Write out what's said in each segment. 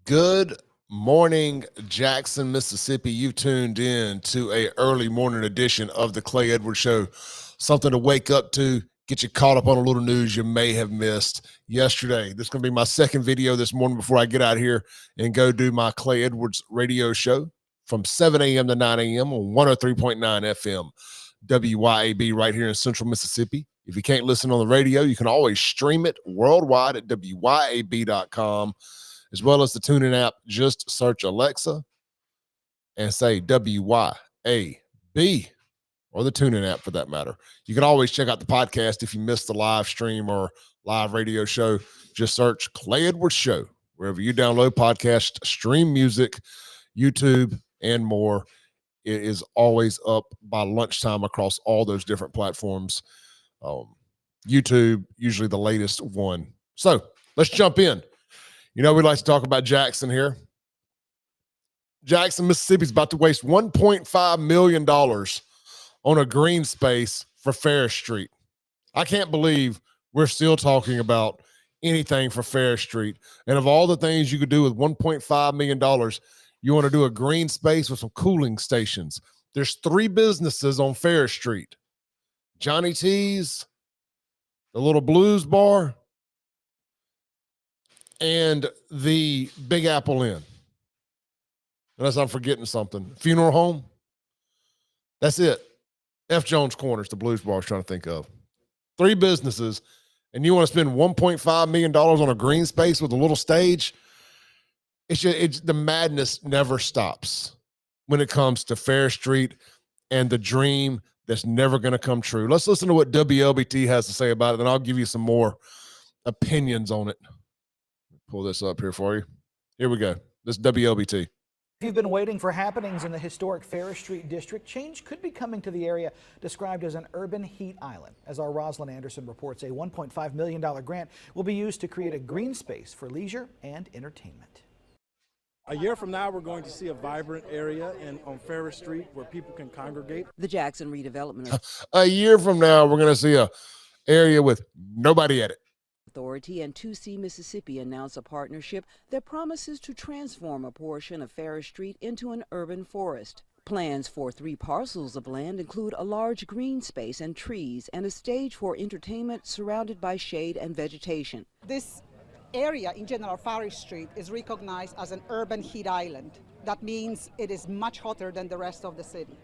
Good morning, Jackson, Mississippi. You tuned in to a early morning edition of the Clay Edwards Show. Something to wake up to, get you caught up on a little news you may have missed yesterday. This is going to be my second video this morning before I get out here and go do my Clay Edwards radio show from 7 a.m. to 9 a.m. on 103.9 FM WYAB right here in Central Mississippi. If you can't listen on the radio, you can always stream it worldwide at WYAB.com. as well as the TuneIn app. Just search Alexa and say WYAB or the TuneIn app for that matter. You can always check out the podcast if you missed the live stream or live radio show. Just search Clay Edwards Show wherever you download podcasts, stream music, YouTube, and more. It is always up by lunchtime across all those different platforms. YouTube, usually the latest one. So let's jump in. You know, we like to talk about Jackson here. Jackson, Mississippi is about to waste $1.5 million on a green space for Farish Street. I can't believe we're still talking about anything for Farish Street. And of all the things you could do with $1.5 million, you want to do a green space with some cooling stations. There's 3 businesses on Fairis Street. Johnny T's, the Little Blues Bar, and the Big Apple Inn. Unless I'm forgetting something. Funeral home. That's it. F. Jones Corners, the Blues Bar I was trying to think of. 3 businesses, and you want to spend $1.5 million on a green space with a little stage? It's the madness never stops when it comes to Farish Street and the dream that's never going to come true. Let's listen to what WLBT has to say about it, and I'll give you some more opinions on it. Pull this up here for you. Here we go. This is WLBT. If you've been waiting for happenings in the historic Farish Street District, change could be coming to the area described as an urban heat island. As our Rosalind Anderson reports, a $1.5 million grant will be used to create a green space for leisure and entertainment. A year from now, we're going to see a vibrant area on Fairis Street where people can congregate. The Jackson Redevelopment A year from now, we're going to see a area with nobody at it. Authority and 2C Mississippi announced a partnership that promises to transform a portion of Fairis Street into an urban forest. Plans for 3 parcels of land include a large green space and trees and a stage for entertainment surrounded by shade and vegetation. This area in general, Farish Street, is recognized as an urban heat island. That means it is much hotter than the rest of the city.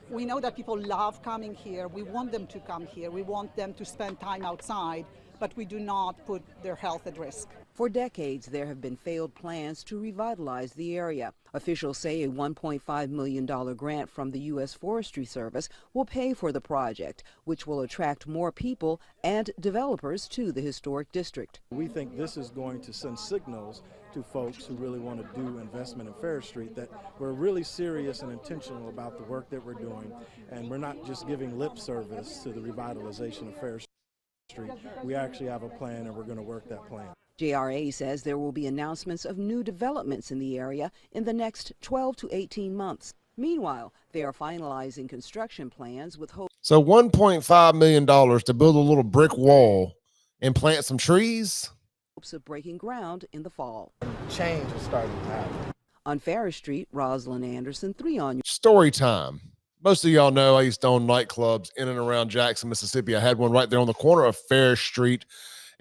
We know that people love coming here. We want them to come here. We want them to spend time outside, but we do not put their health at risk. For decades, there have been failed plans to revitalize the area. Officials say a $1.5 million grant from the U.S. Forestry Service will pay for the project, which will attract more people and developers to the historic district. We think this is going to send signals to folks who really want to do investment in Fairis Street that we're really serious and intentional about the work that we're doing, and we're not just giving lip service to the revitalization of Fairis Street. We actually have a plan, and we're going to work that plan. JRA says there will be announcements of new developments in the area in the next 12 to 18 months. Meanwhile, they are finalizing construction plans with hope. So $1.5 million to build a little brick wall and plant some trees? Hopes of breaking ground in the fall. Change is starting to happen. On Fairis Street, Rosalind Anderson, 3 on. Story time. Most of y'all know I used to own nightclubs in and around Jackson, Mississippi. I had one right there on the corner of Farish Street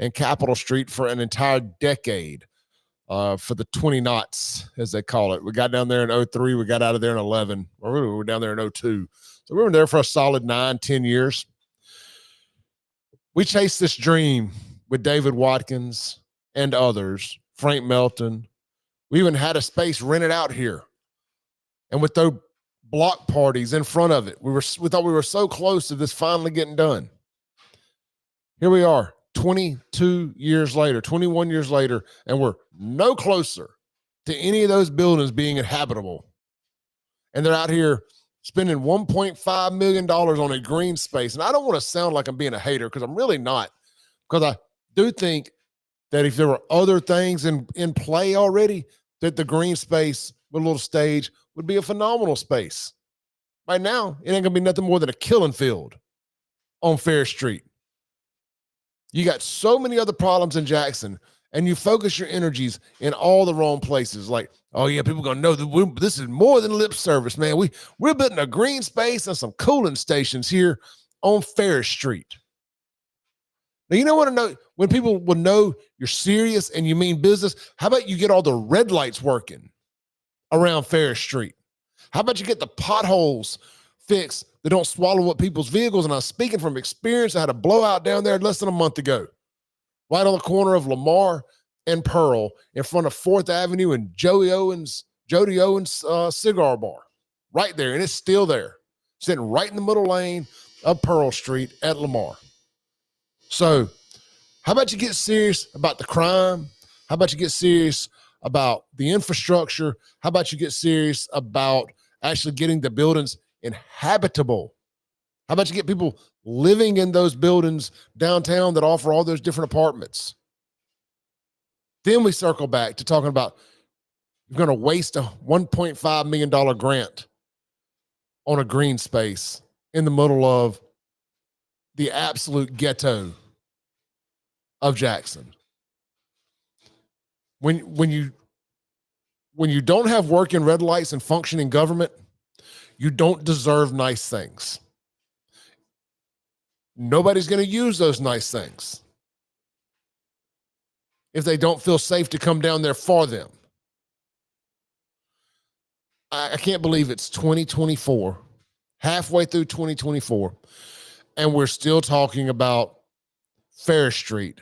and Capitol Street for an entire decade, for the 20 knots, as they call it. We got down there in 03. We got out of there in 11. Or really, we were down there in 02. So we were there for a solid 9-10 years. We chased this dream with David Watkins and others, Frank Melton. We even had a space rented out here. And with those block parties in front of it, we thought we were so close to this finally getting done. Here we are, 22 years later, 21 years later, and we're no closer to any of those buildings being inhabitable. And they're out here spending $1.5 million on a green space. And I don't want to sound like I'm being a hater, because I'm really not, because I do think that if there were other things in play already, that the green space with a little stage would be a phenomenal space. Right now, it ain't going to be nothing more than a killing field on Fairs Street. You got so many other problems in Jackson, and you focus your energies in all the wrong places. Like, oh yeah, people gonna know that this is more than lip service, man. We're building a green space and some cooling stations here on Fairis Street. Now, you know what I know? When people will know you're serious and you mean business, how about you get all the red lights working around Fairis Street? How about you get the potholes fixed that don't swallow up people's vehicles? And I'm speaking from experience. I had a blowout down there less than a month ago, right on the corner of Lamar and Pearl in front of 4th Avenue and Jody Owens cigar bar, right there. And it's still there, sitting right in the middle lane of Pearl Street at Lamar. So how about you get serious about the crime? How about you get serious about the infrastructure? How about you get serious about actually getting the buildings inhabitable? How about you get people living in those buildings downtown that offer all those different apartments? Then we circle back to talking about you're going to waste a $1.5 million grant on a green space in the middle of the absolute ghetto of Jackson. When you don't have working red lights and functioning government, you don't deserve nice things. Nobody's going to use those nice things if they don't feel safe to come down there for them. I can't believe it's 2024, halfway through 2024, and we're still talking about Fairis Street.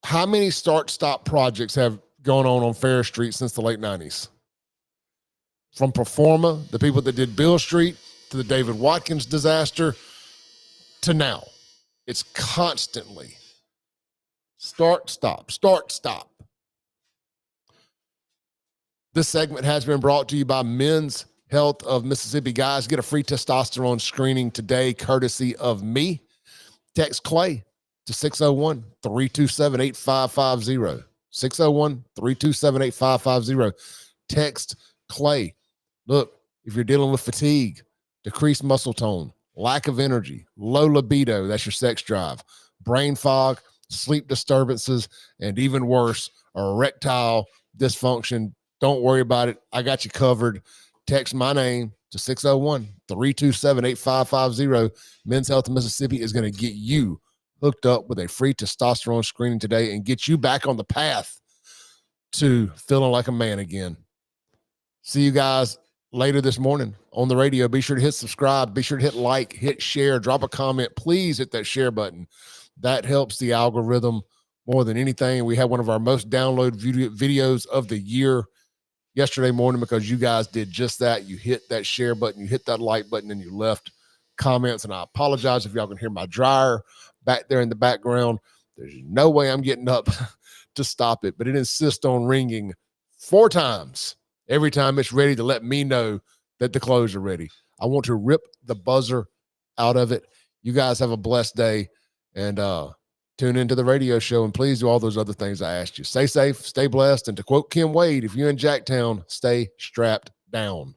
How many start-stop projects have gone on Fairis Street since the late 90s? From Performa, the people that did Bill Street, to the David Watkins disaster, to now. It's constantly start, stop, start, stop. This segment has been brought to you by Men's Health of Mississippi. Guys, get a free testosterone screening today, courtesy of me. Text Clay to 601-327-8550. 601-327-8550. Text Clay. Look, if you're dealing with fatigue, decreased muscle tone, lack of energy, low libido, that's your sex drive, brain fog, sleep disturbances, and even worse, erectile dysfunction, don't worry about it. I got you covered. Text my name to 601-327-8550. Men's Health of Mississippi is going to get you hooked up with a free testosterone screening today and get you back on the path to feeling like a man again. See you guys later this morning on the radio. Be sure to hit subscribe. Be sure to hit like, hit share, drop a comment. Please hit that share button. That helps the algorithm more than anything. We had one of our most downloaded videos of the year yesterday morning because you guys did just that. You hit that share button, you hit that like button, and you left comments. And I apologize if y'all can hear my dryer back there in the background. There's no way I'm getting up to stop it, but it insists on ringing 4 times every time it's ready to let me know that the clothes are ready. I want to rip the buzzer out of it. You guys have a blessed day, and tune into the radio show, and please do all those other things I asked you. Stay safe, stay blessed, and to quote Kim Wade, if you're in Jacktown, stay strapped down.